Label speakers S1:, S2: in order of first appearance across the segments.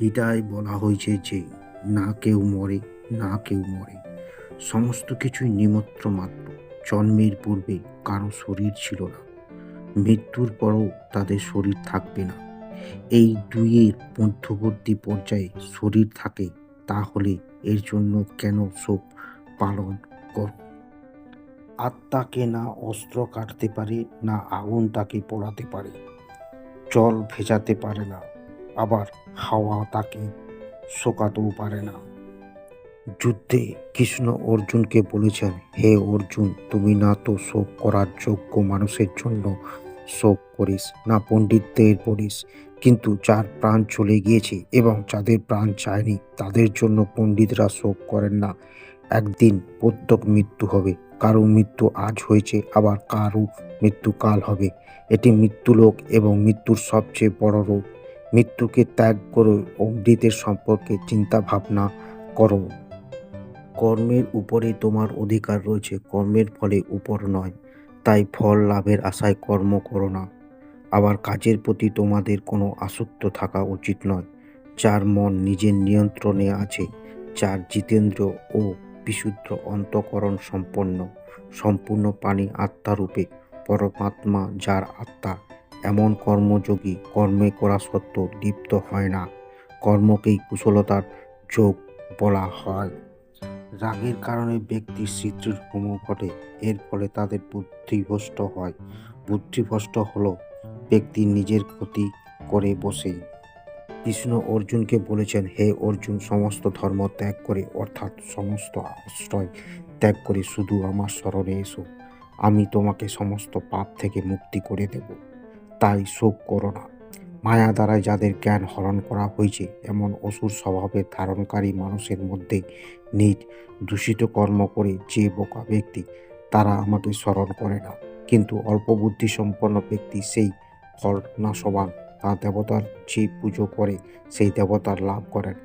S1: গীতায় বলা হয়েছে যে না কেউ মরে, না কেউ মরে, সমস্ত কিছুই নিমিত্ত মাত্র। জন্মের পূর্বে কারো শরীর ছিল না, মৃত্যুর পরও তাদের শরীর থাকবে না। এই দুইয়ের মধ্যবর্তী পর্যায়ে শরীর থাকে, তাহলে এর জন্য কেন শোক পালন করো? আত্মাকে না অস্ত্র কাটতে পারে, না আগুন তাকে পোড়াতে পারে, জল ভেজাতে পারে না, আবার হাওয়া তাকে শোকাতেও পারে না। যুদ্ধে কৃষ্ণ অর্জুনকে বলেছেন, হে অর্জুন, তুমি না তো শোক করার যোগ্য মানুষের জন্য শোক করিস, না পণ্ডিতদের বলিস, কিন্তু যার প্রাণ চলে গিয়েছে এবং যাদের প্রাণ চায়নি তাদের জন্য পণ্ডিতরা শোক করেন না। একদিন প্রত্যেক মৃত্যু হবে, কারো মৃত্যু আজ হয়েছে, আবার কারো মৃত্যু কাল হবে। এটি মৃত্যুলোক এবং মৃত্যুর সবচেয়ে বড় রোগ। মৃত্যুকে ত্যাগ করে অমৃতের সম্পর্কে চিন্তা ভাবনা করো। কর্মের উপরেই তোমার অধিকার রয়েছে, কর্মের ফলে উপর নয়। তাই ফল লাভের আশায় কর্ম করো না। আবার কাজের প্রতি তোমাদের কোনো আসক্ত থাকা উচিত নয়। যার মন নিজের নিয়ন্ত্রণে আছে, যার জিতেন্দ্রিয় ও বিশুদ্ধ অন্তঃকরণ সম্পূর্ণ প্রাণী আত্মারূপে পরমাত্মা যার আত্মা, এমন কর্মযোগী কর্মে করা সত্ত্বেও লিপ্ত হয় না। কর্মকেই কুশলতার যোগ বলা হয়। রাগের কারণে ব্যক্তির স্মৃতিভ্রম ঘটে, এর ফলে তাদের বুদ্ধিভ্রষ্ট হয়। বুদ্ধিভ্রষ্ট হলো ব্যক্তি নিজের ক্ষতি করে বসে। কৃষ্ণ অর্জুনকে বলেছেন, হে অর্জুন, সমস্ত ধর্ম ত্যাগ করে, অর্থাৎ সমস্ত আশ্রয় ত্যাগ করে শুধু আমার শরণে এসো, আমি তোমাকে সমস্ত পাপ থেকে মুক্তি করে দেব। তাই শোক করো না। মায়া দ্বারা যাদের জ্ঞান হরণ করা হয়েছে, এমন অসুর স্বভাবের ধারণকারী মানুষের মধ্যে নিজ দূষিত কর্ম করে যে বোকা ব্যক্তি, তারা আমাকে স্মরণ করে না। কিন্তু অল্প বুদ্ধি সম্পন্ন ব্যক্তি সেই ফল নাশবান, তা দেবতার যে পুজো করে সেই দেবতার লাভ করেন।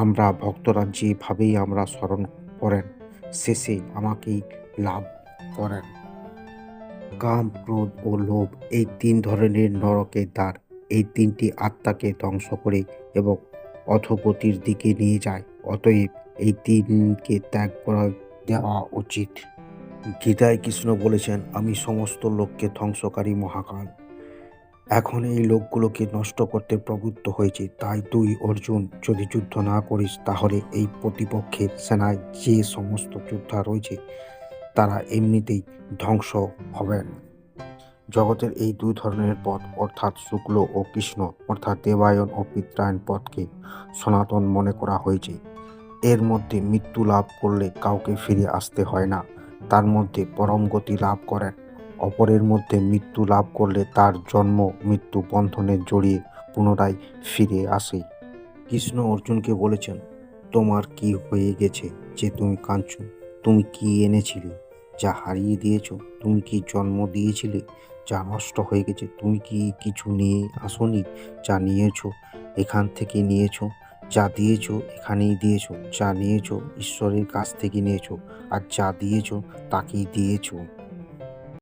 S1: আমরা ভক্তরা যেভাবেই আমরা স্মরণ করেন, শেষে আমাকেই লাভ করেন। কাম, ক্রোধ ও লোভ এই তিন ধরনের নরকের দ্বার। এই তিনটি আত্মাকে ধ্বংস করে এবং অধোগতির দিকে নিয়ে যায়। অতএব এই তিনকে ত্যাগ করে দেওয়া উচিত। গীতায় কৃষ্ণ বলেছেন, আমি সমস্ত লোককে ধ্বংসকারী মহাকাল এখন এই লোকগুলোকে নষ্ট করতে প্রবৃত্ত হয়েছে। তাই তুই অর্জুন, যদি যুদ্ধ না করিস তাহলে এই প্রতিপক্ষের সেনায় যে সমস্ত যোদ্ধা রয়েছে তারা এমনিতেই ধ্বংস হবেন। জগতের এই দুই ধরনের পথ, অর্থাৎ শুক্ল ও কৃষ্ণ, অর্থাৎ দেবায়ন ও পিত্রায়ন পথকে সনাতন মনে করা হয়েছে। এর মধ্যে মৃত্যু লাভ করলে কাউকে ফিরে আসতে হয় না, তার মধ্যে পরম গতি লাভ করেন। অপরের মধ্যে মৃত্যু লাভ করলে তার জন্ম মৃত্যু বন্ধনে জড়িয়ে পুনরায় ফিরে আসে। কৃষ্ণ অর্জুনকে বলেছেন, তোমার কি হয়ে গেছে যে তুমি কাঁদছ? তুমি কি এনেছিলে যা হারিয়ে দিয়েছ? তুমি কি জন্ম দিয়েছিলে যা নষ্ট হয়ে গেছে? তুমি কি কিছু নিয়ে আসোনি যা নিয়েছ এখান থেকে নিয়েছ? যা দিয়েছ এখানেই দিয়েছ, যা নিয়েছ ঈশ্বরের কাছ থেকে নিয়েছ, আর যা দিয়েছ তাকেই দিয়েছ।